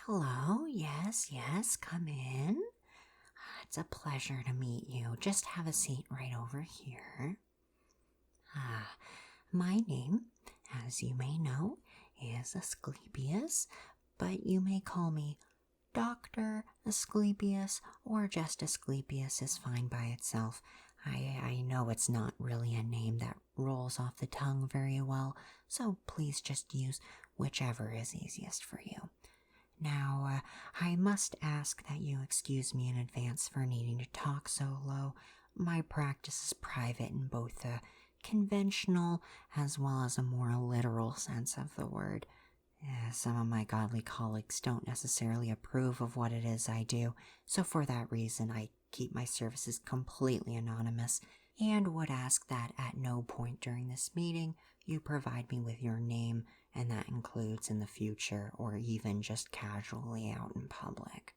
Hello, yes, come in. It's a pleasure to meet you. Just have a seat right over here. My name, as you may know, is Asclepius, but you may call me Dr. Asclepius or just Asclepius is fine by itself. I know it's not really a name that rolls off the tongue very well, so please just use whichever is easiest for you. Now, I must ask that you excuse me in advance for needing to talk so low. My practice is private in both a conventional as well as a more literal sense of the word. Some of my godly colleagues don't necessarily approve of what it is I do, so for that reason I keep my services completely anonymous and would ask that at no point during this meeting you provide me with your name, and that includes in the future or even just casually out in public.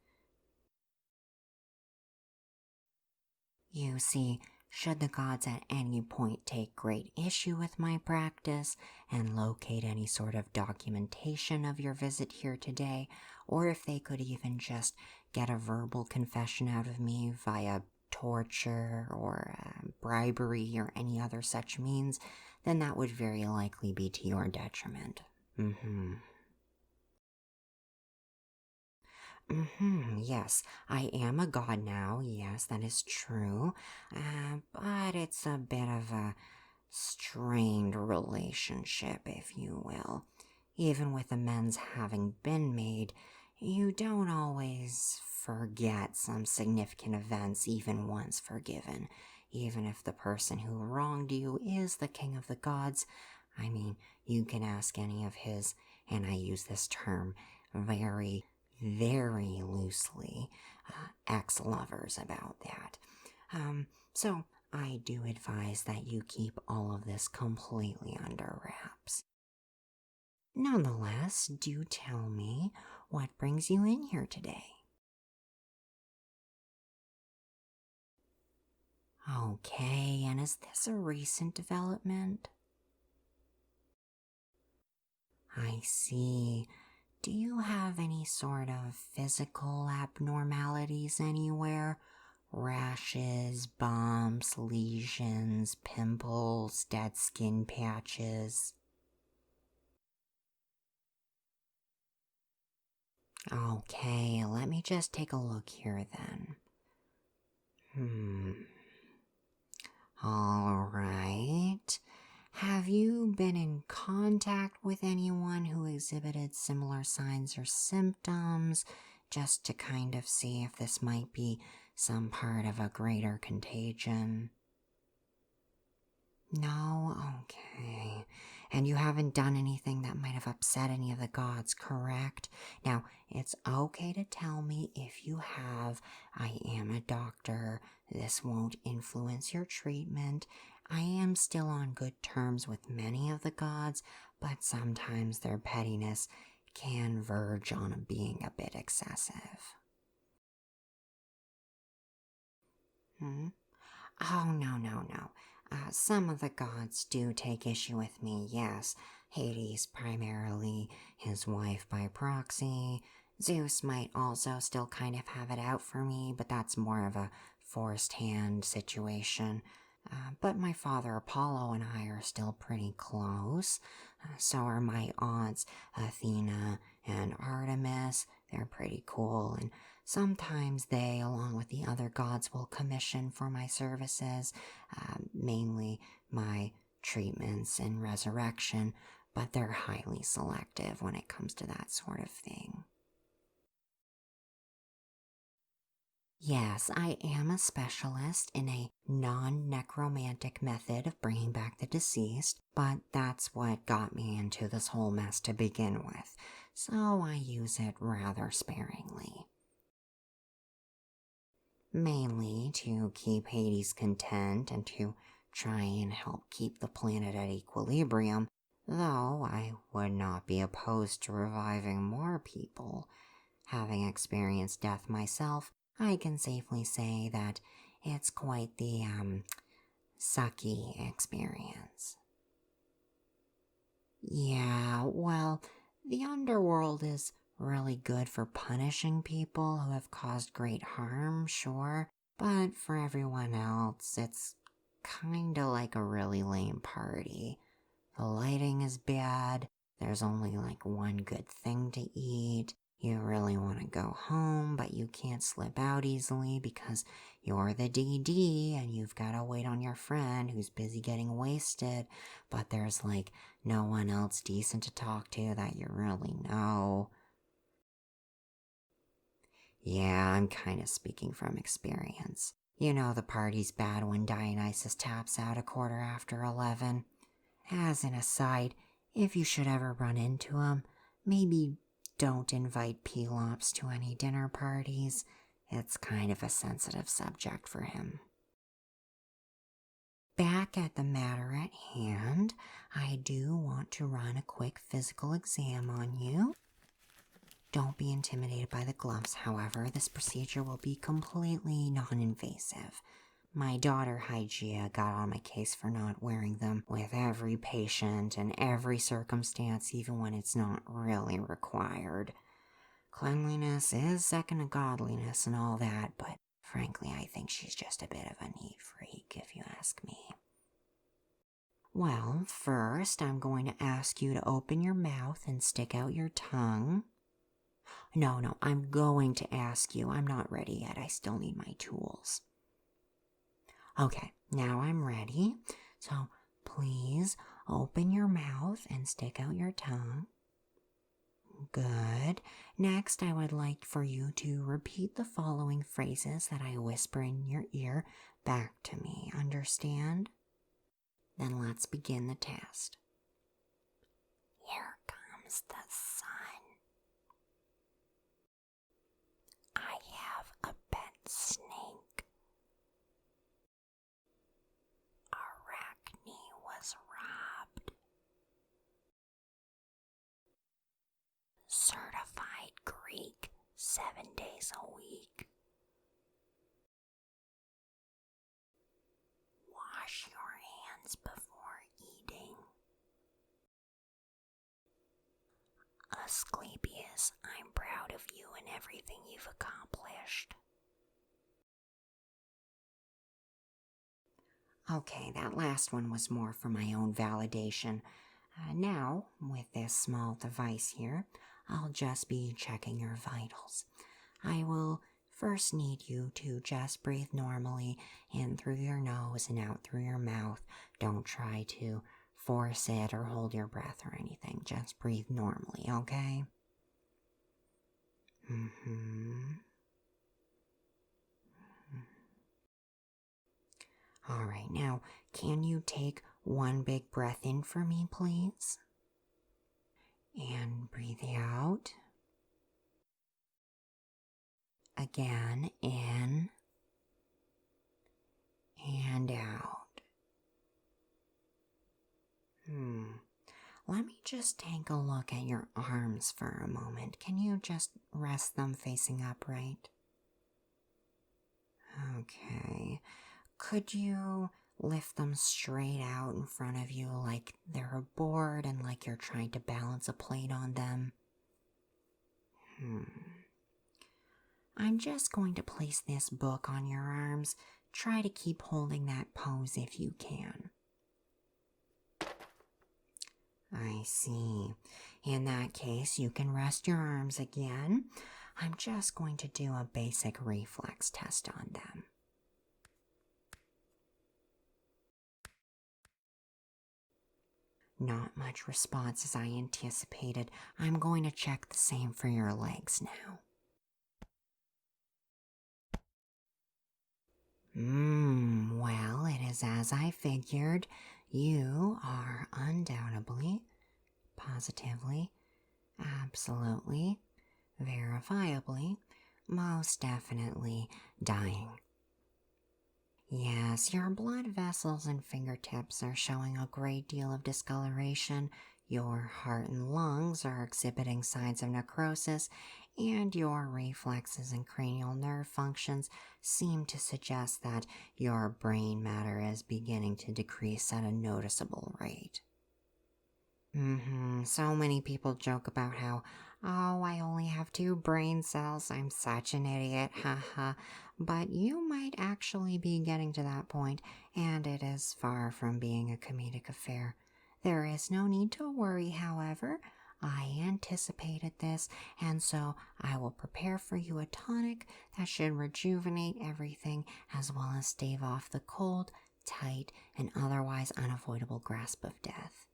You see, should the gods at any point take great issue with my practice and locate any sort of documentation of your visit here today, or if they could even just get a verbal confession out of me via torture or bribery or any other such means, then that would very likely be to your detriment. Yes, I am a god now, yes, that is true, but it's a bit of a strained relationship, if you will. Even with amends having been made, you don't always forget some significant events even once forgiven, even if the person who wronged you is the king of the gods. I mean, you can ask any of his, and I use this term very loosely, ex-lovers about that. So I do advise that you keep all of this completely under wraps. Nonetheless, do tell me what brings you in here today. Okay, and is this a recent development? I see. Do you have any sort of physical abnormalities anywhere? Rashes, bumps, lesions, pimples, dead skin patches? Okay, let me just take a look here then. Alright. Have you been in contact with anyone who exhibited similar signs or symptoms, just to kind of see if this might be some part of a greater contagion? No? Okay. And you haven't done anything that might have upset any of the gods, correct? Now, it's okay to tell me if you have. I am a doctor. This won't influence your treatment. I am still on good terms with many of the gods, but sometimes their pettiness can verge on being a bit excessive. Oh, no. Some of the gods do take issue with me, yes. Hades primarily, his wife by proxy. Zeus might also still kind of have it out for me, but that's more of a forced hand situation. But my father Apollo and I are still pretty close. So are my aunts Athena and Artemis. They're pretty cool, and sometimes they, along with the other gods, will commission for my services, mainly my treatments and resurrection, but they're highly selective when it comes to that sort of thing. Yes, I am a specialist in a non-necromantic method of bringing back the deceased, but that's what got me into this whole mess to begin with, so I use it rather sparingly. Mainly to keep Hades content and to try and help keep the planet at equilibrium, though I would not be opposed to reviving more people. Having experienced death myself, I can safely say that it's quite the, sucky experience. Yeah, well, the underworld is really good for punishing people who have caused great harm, sure, but for everyone else, it's kinda like a really lame party. The lighting is bad, there's only like one good thing to eat, you really want to go home, but you can't slip out easily because you're the DD and you've got to wait on your friend who's busy getting wasted, but there's like no one else decent to talk to that you really know. Yeah, I'm kind of speaking from experience. You know the party's bad when Dionysus taps out 11:15. As an aside, if you should ever run into him, maybe don't invite Pelops to any dinner parties. It's kind of a sensitive subject for him. Back at the matter at hand, I do want to run a quick physical exam on you. Don't be intimidated by the gloves, however. This procedure will be completely non-invasive. My daughter Hygeia got on my case for not wearing them with every patient and every circumstance, even when it's not really required. Cleanliness is second to godliness and all that, but frankly, I think she's just a bit of a neat freak, if you ask me. Well, first, I'm going to ask you to open your mouth and stick out your tongue. No, I'm going to ask you. I'm not ready yet. I still need my tools. Okay, now I'm ready. So please open your mouth and stick out your tongue. Good. Next, I would like for you to repeat the following phrases that I whisper in your ear back to me. Understand? Then let's begin the test. Here comes the sun. I have a pet snake. Arachne was robbed. Certified Greek 7 days a week. Wash your hands before eating. Asclepius, I'm proud of you and everything you've accomplished. Okay, that last one was more for my own validation. Now, with this small device here, I'll just be checking your vitals. I will first need you to just breathe normally in through your nose and out through your mouth. Don't try to force it or hold your breath or anything. Just breathe normally, okay? All right, now, can you take one big breath in for me, please? And breathe out. Again, in and out. Let me just take a look at your arms for a moment. Can you just rest them facing upright? Okay. Could you lift them straight out in front of you like they're a board and like you're trying to balance a plate on them? I'm just going to place this book on your arms. Try to keep holding that pose if you can. I see. In that case, you can rest your arms again. I'm just going to do a basic reflex test on them. Not much response as I anticipated. I'm going to check the same for your legs now. Well, it is as I figured. You are undoubtedly, positively, absolutely, verifiably, most definitely dying. Yes, your blood vessels and fingertips are showing a great deal of discoloration. Your heart and lungs are exhibiting signs of necrosis, and your reflexes and cranial nerve functions seem to suggest that your brain matter is beginning to decrease at a noticeable rate. So many people joke about how, oh, I only have 2 brain cells. I'm such an idiot. Haha. But you might actually be getting to that point, and it is far from being a comedic affair. There is no need to worry, however. I anticipated this, and so I will prepare for you a tonic that should rejuvenate everything as well as stave off the cold, tight, and otherwise unavoidable grasp of death.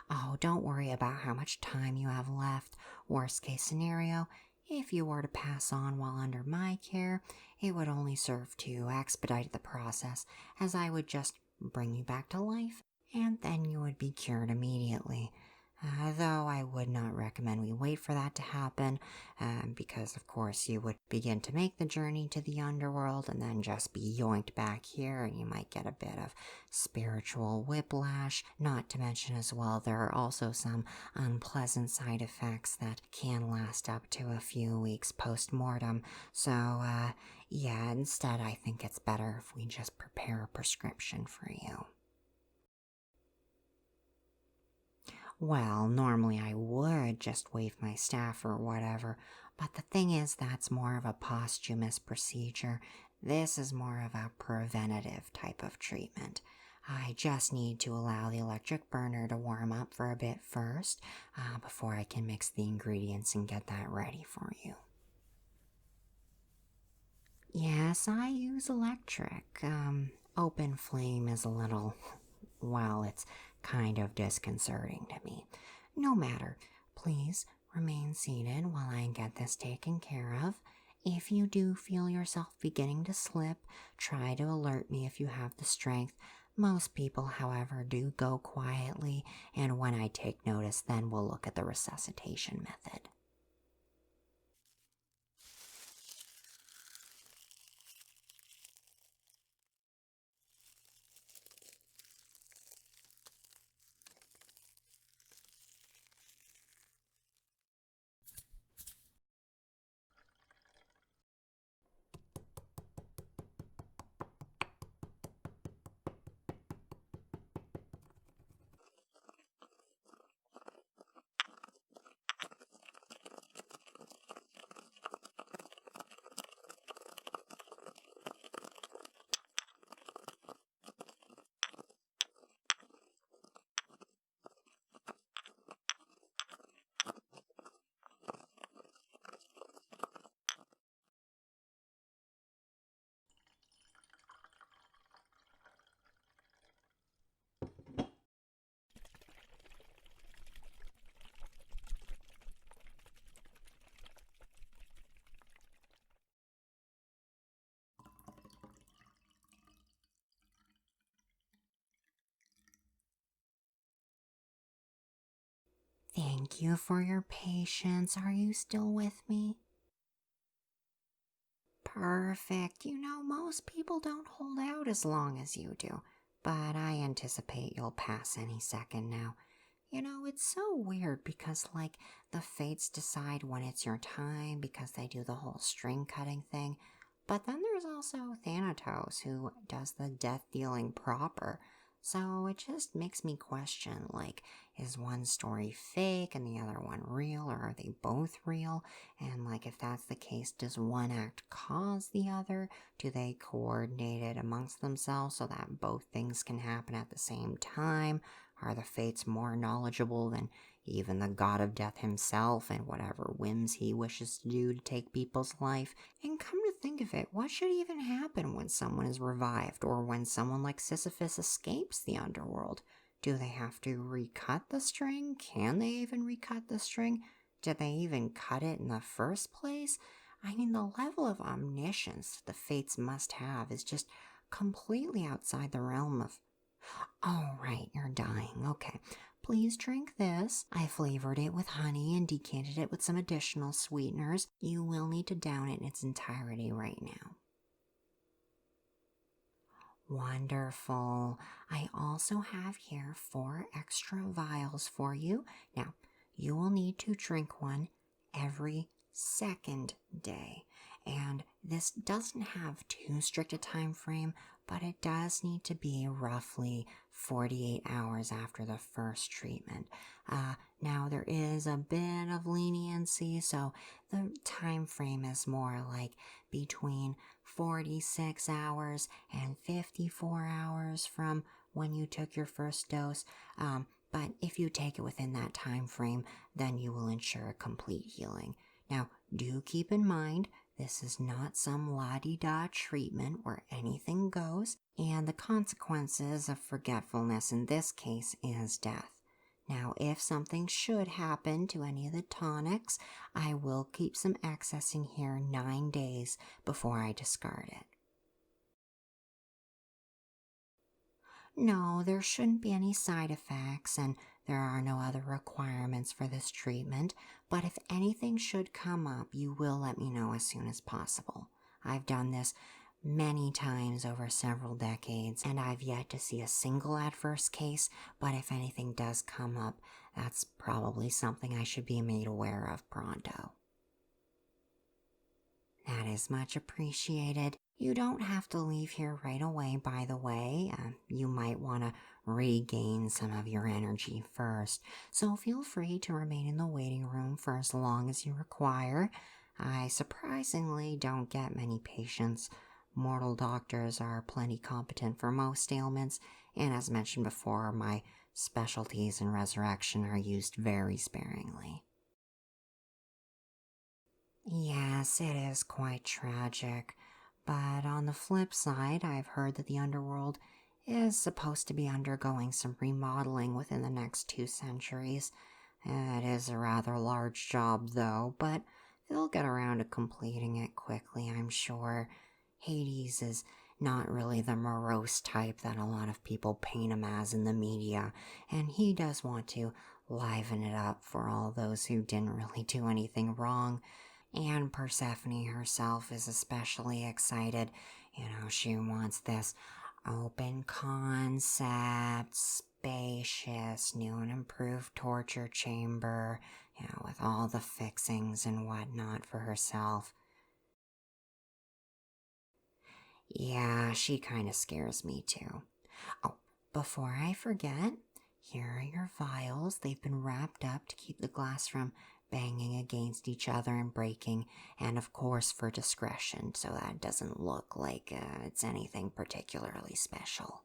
Oh, don't worry about how much time you have left. Worst case scenario, if you were to pass on while under my care, it would only serve to expedite the process, as I would just bring you back to life, and then you would be cured immediately. Though I would not recommend we wait for that to happen, because of course you would begin to make the journey to the underworld and then just be yoinked back here, and you might get a bit of spiritual whiplash. Not to mention as well, there are also some unpleasant side effects that can last up to a few weeks post-mortem. So, yeah, instead I think it's better if we just prepare a prescription for you. Well, normally I would just wave my staff or whatever, but the thing is that's more of a posthumous procedure. This is more of a preventative type of treatment. I just need to allow the electric burner to warm up for a bit first, before I can mix the ingredients and get that ready for you. Yes, I use electric. Open flame is a little, well, it's kind of disconcerting to me. No matter, please remain seated while I get this taken care of. If you do feel yourself beginning to slip, try to alert me if you have the strength. Most people, however, do go quietly, and when I take notice, then we'll look at the resuscitation method. Thank you for your patience. Are you still with me? Perfect. You know, most people don't hold out as long as you do, but I anticipate you'll pass any second now. You know, it's so weird because, like, the fates decide when it's your time because they do the whole string cutting thing, but then there's also Thanatos who does the death dealing proper. So it just makes me question, like, is one story fake and the other one real, or are they both real? And, like, if that's the case, does one act cause the other? Do they coordinate it amongst themselves so that both things can happen at the same time? Are the fates more knowledgeable than even the god of death himself and whatever whims he wishes to do to take people's life? And come to think of it, what should even happen when someone is revived, or when someone like Sisyphus escapes the underworld? Do they have to recut the string? Can they even recut the string? Did they even cut it in the first place? I mean, the level of omniscience the fates must have is just completely outside the realm of... Oh, right, you're dying. Okay. Please drink this. I flavored it with honey and decanted it with some additional sweeteners. You will need to down it in its entirety right now. Wonderful. I also have here 4 extra vials for you. Now, you will need to drink one every second day. And this doesn't have too strict a time frame, but it does need to be roughly 48 hours after the first treatment. Now, there is a bit of leniency, so the time frame is more like between 46 hours and 54 hours from when you took your first dose. But if you take it within that time frame, then you will ensure a complete healing. Now, do keep in mind, this is not some la-di-da treatment where anything goes, and the consequences of forgetfulness in this case is death. Now, if something should happen to any of the tonics, I will keep some excess in here 9 days before I discard it. No, there shouldn't be any side effects, and there are no other requirements for this treatment, but if anything should come up, you will let me know as soon as possible. I've done this many times over several decades, and I've yet to see a single adverse case, but if anything does come up, that's probably something I should be made aware of pronto. That is much appreciated. You don't have to leave here right away, by the way. You might want to regain some of your energy first, so feel free to remain in the waiting room for as long as you require. I surprisingly don't get many patients. Mortal doctors are plenty competent for most ailments, and as mentioned before, my specialties in resurrection are used very sparingly. Yes, it is quite tragic, but on the flip side, I've heard that the underworld is supposed to be undergoing some remodeling within the next 2 centuries. It is a rather large job, though, but they'll get around to completing it quickly, I'm sure. Hades is not really the morose type that a lot of people paint him as in the media, and he does want to liven it up for all those who didn't really do anything wrong. And Persephone herself is especially excited. She wants this open concept, spacious, new and improved torture chamber, with all the fixings and whatnot for herself. Yeah, she kind of scares me too. Oh, before I forget, here are your vials. They've been wrapped up to keep the glass from banging against each other and breaking, and of course for discretion, so that it doesn't look like it's anything particularly special.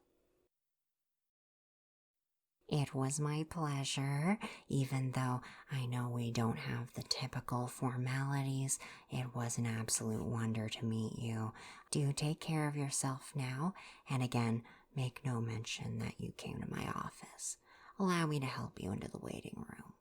It was my pleasure. Even though I know we don't have the typical formalities, it was an absolute wonder to meet you. Do take care of yourself now, and again, make no mention that you came to my office. Allow me to help you into the waiting room.